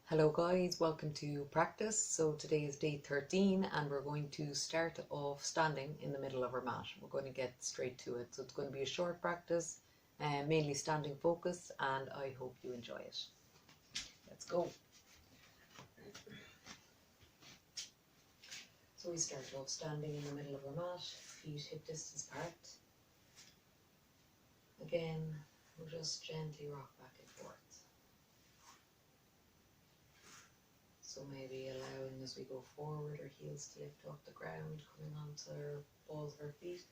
Hello guys, welcome to practice. So today is day 13 and we're going to start off standing in the middle of our mat. We're going to get straight to it. So it's going to be a short practice, mainly standing focused, and I hope you enjoy it. Let's go. So we start off standing in the middle of our mat, feet hip distance apart. Again, we'll just gently rock back and forth. So maybe allowing as we go forward our heels to lift off the ground, coming onto our balls of our feet,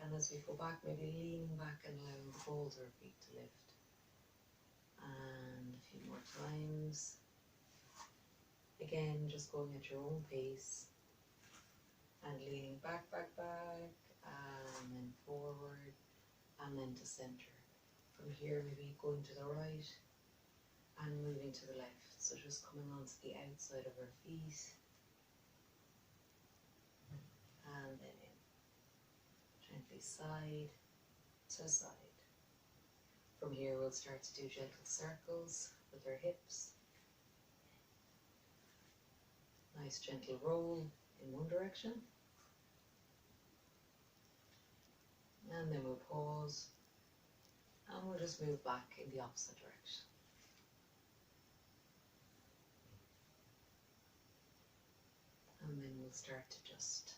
and as we go back, maybe leaning back and allowing the balls of our feet to lift. And a few more times. Again, just going at your own pace and leaning back, and then forward, and then to center. From here, maybe going to the right and moving to the left. So just coming onto the outside of our feet and then in. Gently side to side. From here we'll start to do gentle circles with our hips. Nice gentle roll in one direction. And then we'll pause and we'll just move back in the opposite direction. And then we'll start to just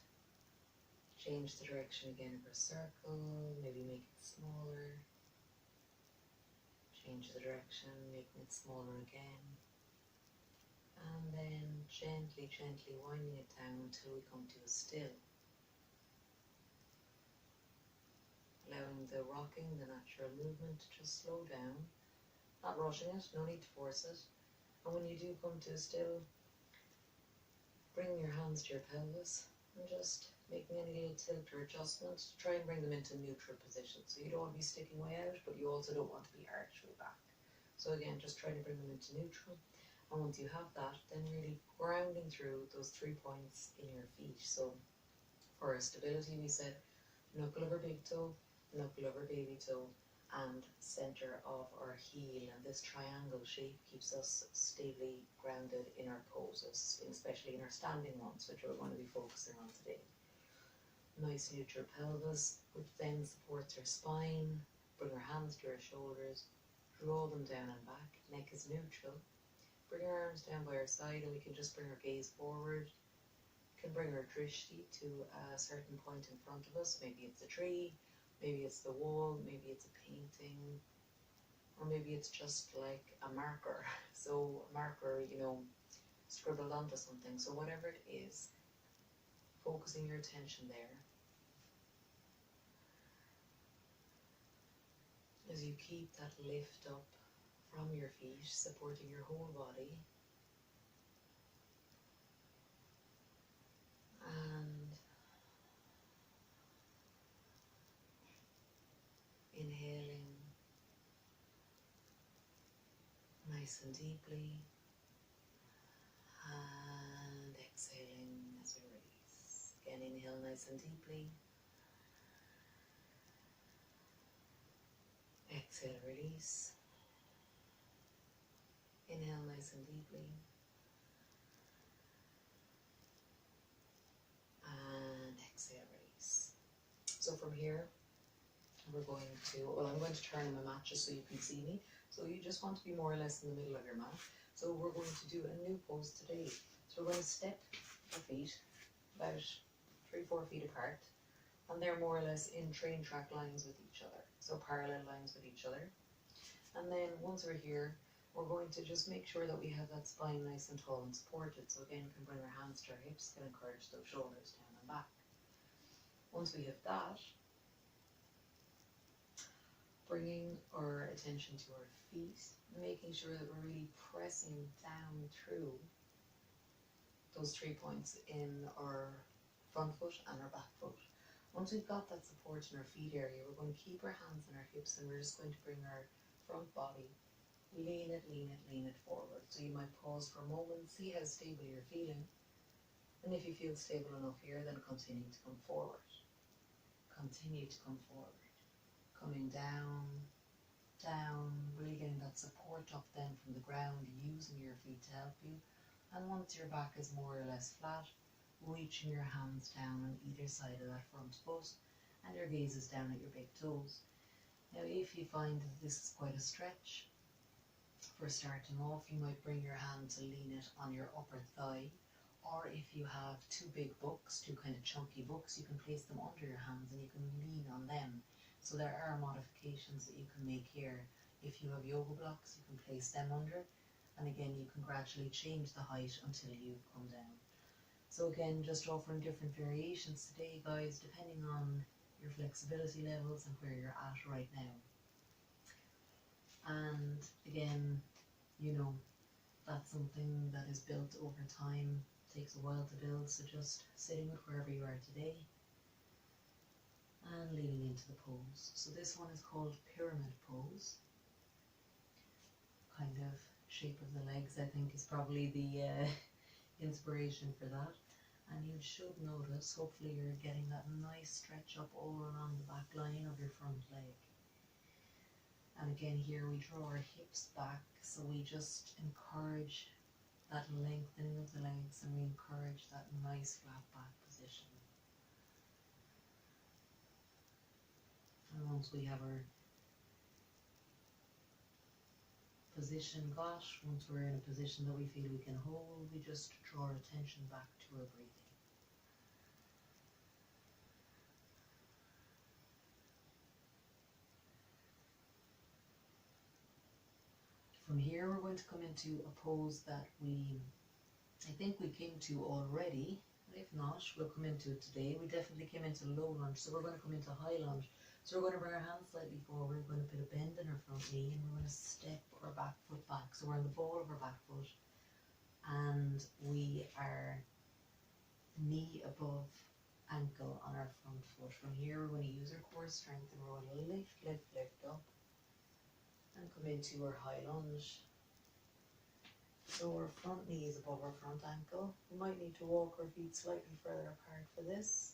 change the direction again of our circle, maybe make it smaller. Change the direction, making it smaller again. And then gently winding it down until we come to a still. Allowing the rocking, the natural movement to just slow down. Not rushing it, no need to force it. And when you do come to a still, bring your hands to your pelvis and just making any little tilt or adjustment to try and bring them into neutral position. So you don't want to be sticking way out, but you also don't want to be arched way back. So again, just trying to bring them into neutral. And once you have that, then really grounding through those 3 points in your feet. So for our stability, we said knuckle over big toe, knuckle over baby toe, and center of our heel. And this triangle shape keeps us stably grounded in our poses, especially in our standing ones, which we're going to be focusing on today. Nice neutral pelvis, which then supports our spine. Bring our hands to our shoulders, draw them down and back. Neck is neutral. Bring our arms down by our side and we can just bring our gaze forward. We can bring our drishti to a certain point in front of us. Maybe it's a tree, maybe it's the wall, maybe it's a painting, or maybe it's just like a marker. So a marker, scribbled onto something. So whatever it is, focusing your attention there. As you keep that lift up from your feet, supporting your whole body. And inhaling nice and deeply, and exhaling as we release. Again, inhale nice and deeply. Exhale, release. Inhale nice and deeply. And exhale, release. So from here, we're going to, I'm going to turn my mat just so you can see me. So you just want to be more or less in the middle of your mat. So we're going to do a new pose today. So we're going to step our feet about 3-4 feet apart. And they're more or less in train track lines with each other. So parallel lines with each other. And then once we're here, we're going to just make sure that we have that spine nice and tall and supported. So again, we can bring our hands to our hips, can encourage those shoulders down and back. Once we have that, bringing our attention to our feet, making sure that we're really pressing down through those 3 points in our front foot and our back foot. Once we've got that support in our feet area, we're going to keep our hands on our hips and we're just going to bring our front body, lean it forward. So you might pause for a moment, see how stable you're feeling. And if you feel stable enough here, then continue to come forward. Continue to come forward. Coming down, really getting that support up then from the ground, using your feet to help you. And once your back is more or less flat, reaching your hands down on either side of that front foot, and your gaze is down at your big toes. Now if you find that this is quite a stretch, for starting off, you might bring your hand to lean it on your upper thigh, or if you have two big books, two kind of chunky books, you can place them under your hands and you can lean on them. So there are modifications that you can make here. If you have yoga blocks, you can place them under, and again you can gradually change the height until you come down. So again, just offering different variations today, guys, depending on your flexibility levels and where you're at right now. And again, you know, that's something that is built over time, takes a while to build, so just sitting with wherever you are today and leaning into the pose. So this one is called pyramid pose. Kind of shape of the legs, I think, is probably the inspiration for that. And you should notice, hopefully you're getting that nice stretch up all along the back line of your front leg. And again here we draw our hips back, so we just encourage that lengthening of the legs and we encourage that nice flat back position. And once we have our position got, once we're in a position that we feel we can hold, we just draw our attention back to our breathing. From here we're going to come into a pose that I think we came to already, and if not, we'll come into it today. We definitely came into low lunge, so we're going to come into high lunge. So we're going to bring our hands slightly forward, we're going to put a bend in our front knee, and we're going to step our back foot back. So we're on the ball of our back foot, and we are knee above ankle on our front foot. From here we're going to use our core strength and we're going to lift up and come into our high lunge. So our front knee is above our front ankle. We might need to walk our feet slightly further apart for this,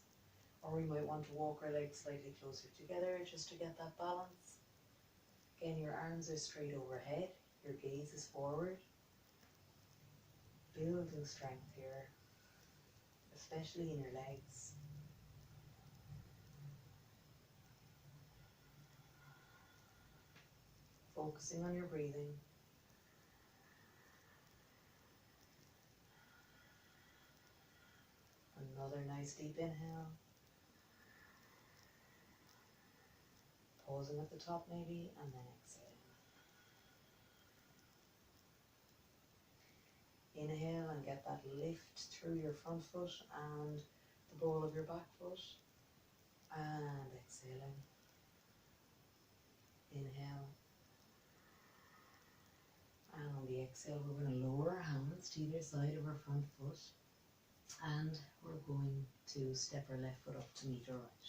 or we might want to walk our legs slightly closer together just to get that balance. Again, your arms are straight overhead, your gaze is forward. Building strength here, especially in your legs. Focusing on your breathing. Another nice deep inhale. Pausing at the top maybe, and then exhaling. Inhale and get that lift through your front foot and the ball of your back foot. And exhaling. Inhale. And on the exhale, we're going to lower our hands to either side of our front foot. And we're going to step our left foot up to meet our right.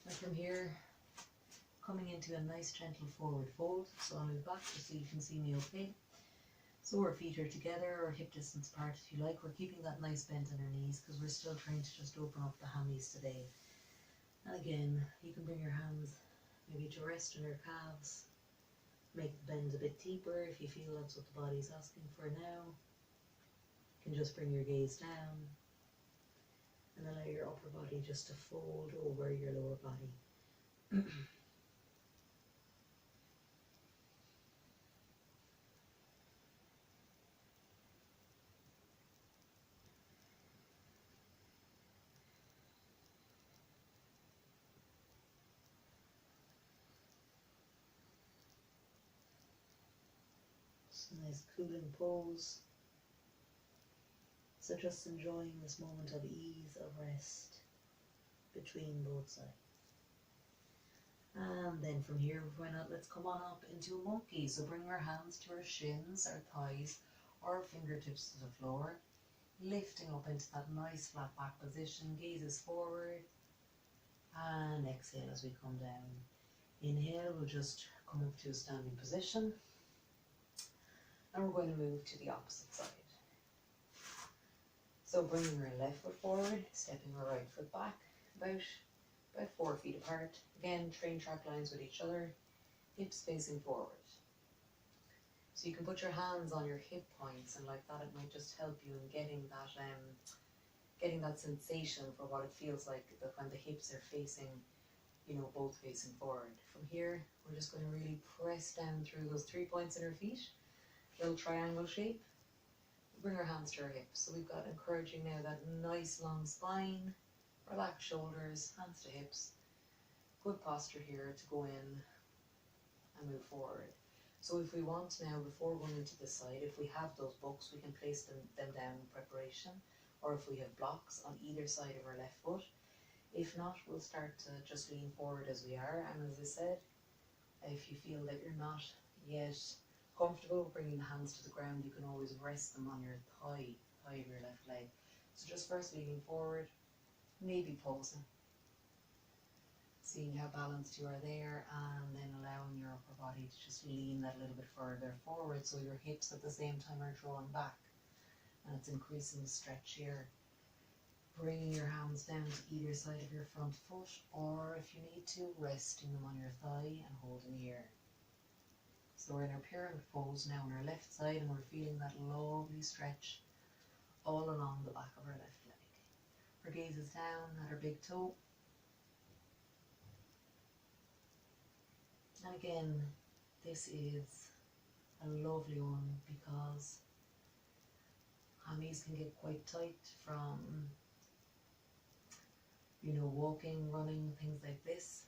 And from here, coming into a nice gentle forward fold. So I'll move back just so you can see me okay. So our feet are together, or hip distance apart if you like. We're keeping that nice bend in our knees because we're still trying to just open up the hammies today. And again, you can bring your hands maybe to rest on your calves. Make the bend a bit deeper if you feel that's what the body's asking for now. You can just bring your gaze down and allow your upper body just to fold over your lower body. Nice cooling pose. So just enjoying this moment of ease, of rest between both sides. And then from here, why not, let's come on up into a monkey. So bring our hands to our shins, our thighs, or our fingertips to the floor. Lifting up into that nice flat back position, gazes forward. And exhale as we come down. Inhale, we'll just come up to a standing position. And we're going to move to the opposite side. So bringing our left foot forward, stepping our right foot back, about 4 feet apart. Again, train track lines with each other, hips facing forward. So you can put your hands on your hip points, and like that it might just help you in getting that sensation for what it feels like when the hips are facing, both facing forward. From here, we're just going to really press down through those 3 points in our feet, little triangle shape. Bring our hands to our hips. So we've got encouraging now that nice long spine, relaxed shoulders, hands to hips. Good posture here to go in and move forward. So if we want now, before going into the side, if we have those books, we can place them down in preparation, or if we have blocks on either side of our left foot. If not, we'll start to just lean forward as we are. And as I said, if you feel that you're not yet comfortable bringing the hands to the ground, you can always rest them on your thigh of your left leg. So just first leaning forward, maybe pausing, seeing how balanced you are there, and then allowing your upper body to just lean that little bit further forward, so your hips at the same time are drawn back, and it's increasing the stretch here. Bringing your hands down to either side of your front foot, or if you need to, resting them on your thigh and holding here. So we're in our pyramid pose now on our left side, and we're feeling that lovely stretch all along the back of our left leg. Our gaze is down at our big toe. And again, this is a lovely one because hammies can get quite tight from, walking, running, things like this.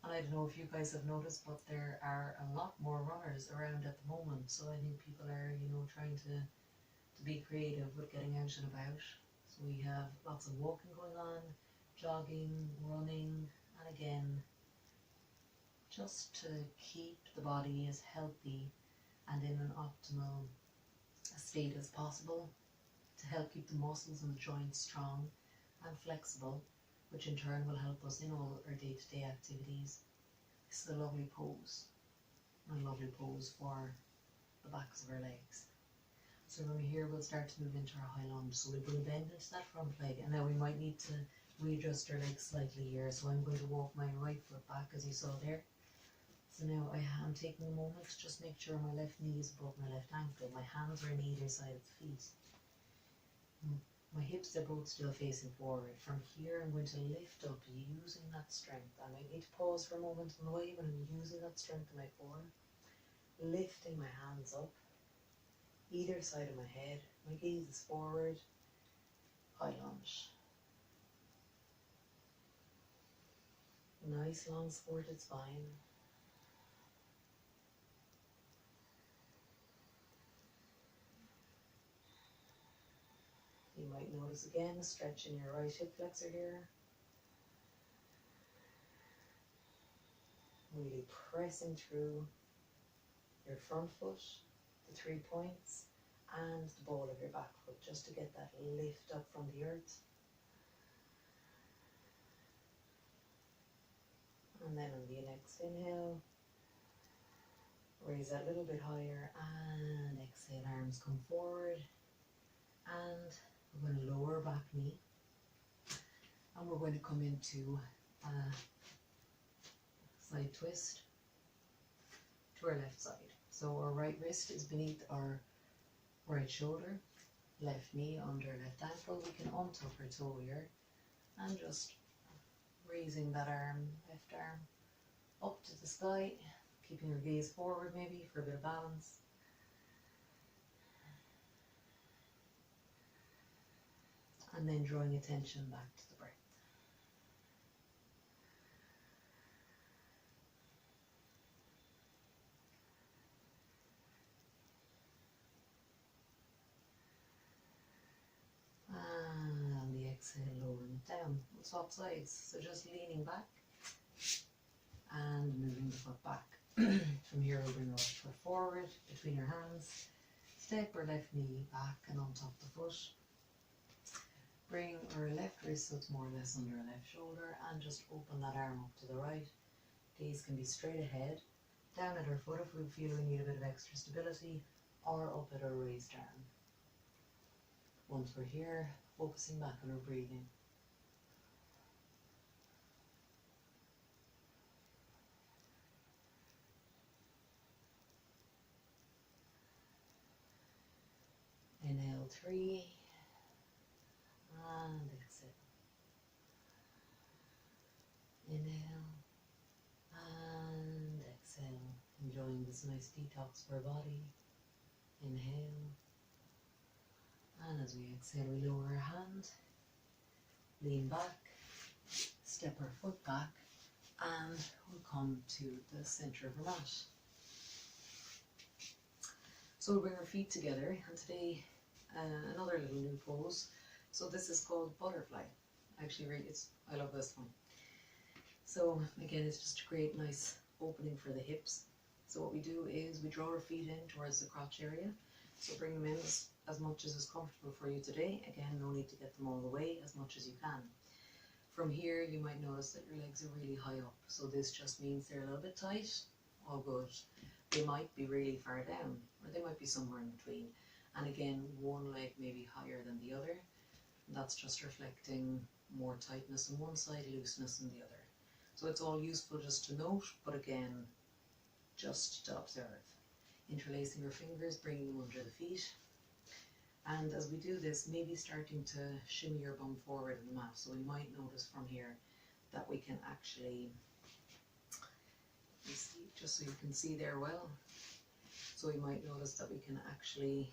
And I don't know if you guys have noticed, but there are a lot more runners around at the moment. So I think people are, trying to be creative with getting out and about. So we have lots of walking going on, jogging, running, and again, just to keep the body as healthy and in an optimal state as possible, to help keep the muscles and the joints strong and flexible, which in turn will help us in all our day-to-day activities. This is a lovely pose for the backs of our legs. So from here we'll start to move into our high lunge. So we'll bring a bend into that front leg, and now we might need to readjust our legs slightly here. So I'm going to walk my right foot back, as you saw there. So now I am taking a moment to just make sure my left knee is above my left ankle. My hands are on either side of the feet. My hips are both still facing forward. From here I'm going to lift up using that strength. I might need to pause for a moment on the way when I'm using that strength in my core. Lifting my hands up, either side of my head. My gaze is forward, high lunge. Nice long supported spine. You might notice again a stretch in your right hip flexor here. Really pressing through your front foot, the 3 points, and the ball of your back foot, just to get that lift up from the earth. And then on the next inhale, raise that a little bit higher, and exhale, arms come forward, and we're going to lower back knee, and we're going to come into a side twist to our left side. So our right wrist is beneath our right shoulder, left knee under left ankle. We can untuck our toe here and just raising that arm, left arm, up to the sky, keeping your gaze forward maybe for a bit of balance. And then drawing attention back to the breath. And on the exhale, lowering it down. We'll swap sides. So just leaning back and moving the foot back. From here, we'll bring our left foot forward between our hands. Step our left knee back and untop the foot. Bring our left wrist so it's more or less under our left shoulder, and just open that arm up to the right. Gaze can be straight ahead, down at our foot if we feel we need a bit of extra stability, or up at our raised arm. Once we're here, focusing back on our breathing. 3, and exhale. Inhale and exhale, enjoying this nice detox for our body. Inhale, and as we exhale, we lower our hand, lean back, step our foot back, and we'll come to the center of our mat. So we'll bring our feet together, and today another little new pose. So this is called butterfly. Actually, really, I love this one. So again, it's just a great nice opening for the hips. So what we do is we draw our feet in towards the crotch area. So bring them in as much as is comfortable for you today. Again, no need to get them all the way, as much as you can. From here, you might notice that your legs are really high up. So this just means they're a little bit tight. All good. They might be really far down, or they might be somewhere in between. And again, one leg may be higher than the other. And that's just reflecting more tightness on one side, looseness on the other. So it's all useful just to note, but again, just to observe. Interlacing your fingers, bringing them under the feet. And as we do this, maybe starting to shimmy your bum forward in the mat. So we might notice from here that we can actually, just so you can see there well, so we might notice that we can actually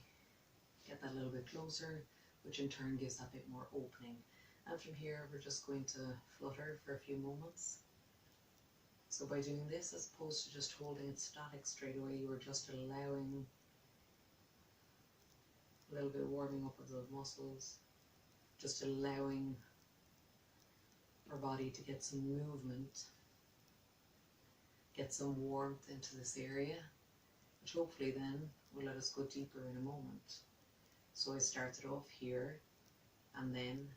get that a little bit closer, which in turn gives that bit more opening. And from here, we're just going to flutter for a few moments. So by doing this, as opposed to just holding it static straight away, you are just allowing a little bit of warming up of those muscles, just allowing our body to get some movement, get some warmth into this area, which hopefully then will let us go deeper in a moment. So I started off here, and then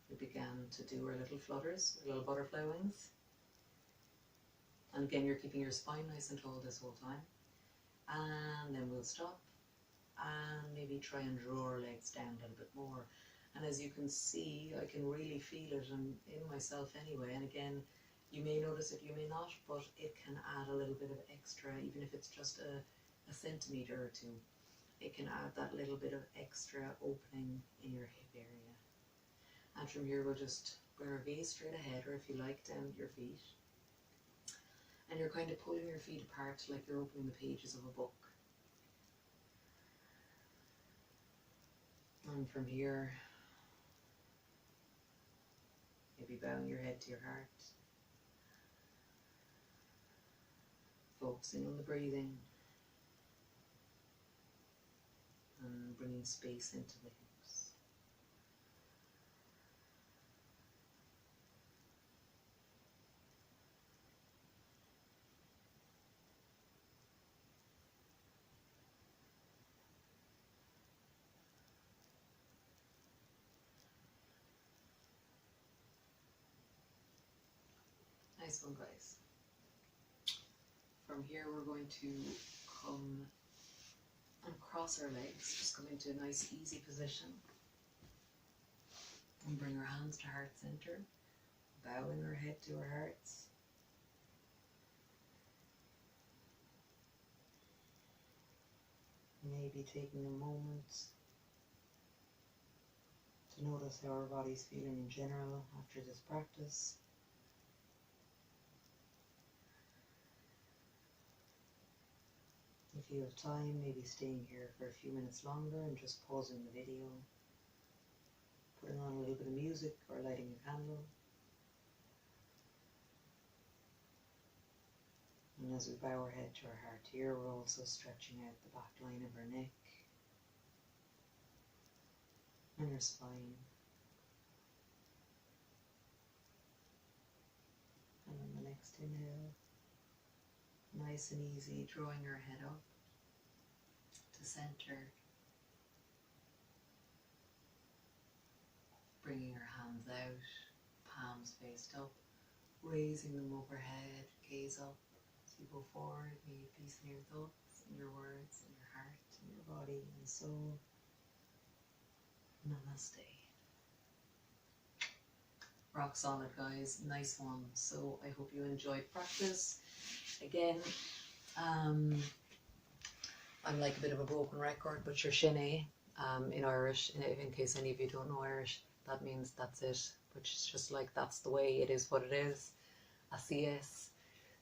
we began to do our little flutters, our little butterfly wings. And again, you're keeping your spine nice and tall this whole time. And then we'll stop and maybe try and draw our legs down a little bit more. And as you can see, I can really feel it in myself anyway. And again, you may notice it, you may not, but it can add a little bit of extra, even if it's just a centimetre or two. It can add that little bit of extra opening in your hip area. And from here, we'll just bring our gaze straight ahead, or if you like, down at your feet. And you're kind of pulling your feet apart like you're opening the pages of a book. And from here, maybe bowing your head to your heart. Focusing on the breathing. And bringing space into the hips. Nice one, guys. From here, we're going to come and cross our legs, just come into a nice easy position. And bring our hands to heart center, bowing our head to our hearts. Maybe taking a moment to notice how our body's feeling in general after this practice. If you have time, maybe staying here for a few minutes longer and just pausing the video, putting on a little bit of music or lighting a candle. And as we bow our head to our heart here, we're also stretching out the back line of our neck and our spine. And on the next inhale, nice and easy, drawing our head up to center, bringing our hands out, palms faced up, raising them overhead, gaze up as you go forward. May you peace in your thoughts, in your words, in your heart, in your body and soul. Namaste. Rock solid, guys. Nice one. So I hope you enjoyed practice. Again, I'm like a bit of a broken record, but you're Sinné in Irish. In case any of you don't know Irish, that means that's it. Which is just like, that's the way it is, what it is. ACS.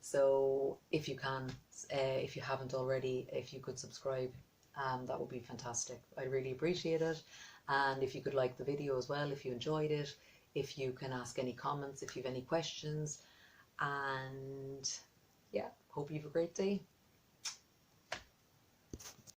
So if you can, if you haven't already, if you could subscribe, that would be fantastic. I really appreciate it. And if you could like the video as well, if you enjoyed it, if you can ask any comments, if you have any questions. And yeah, hope you have a great day.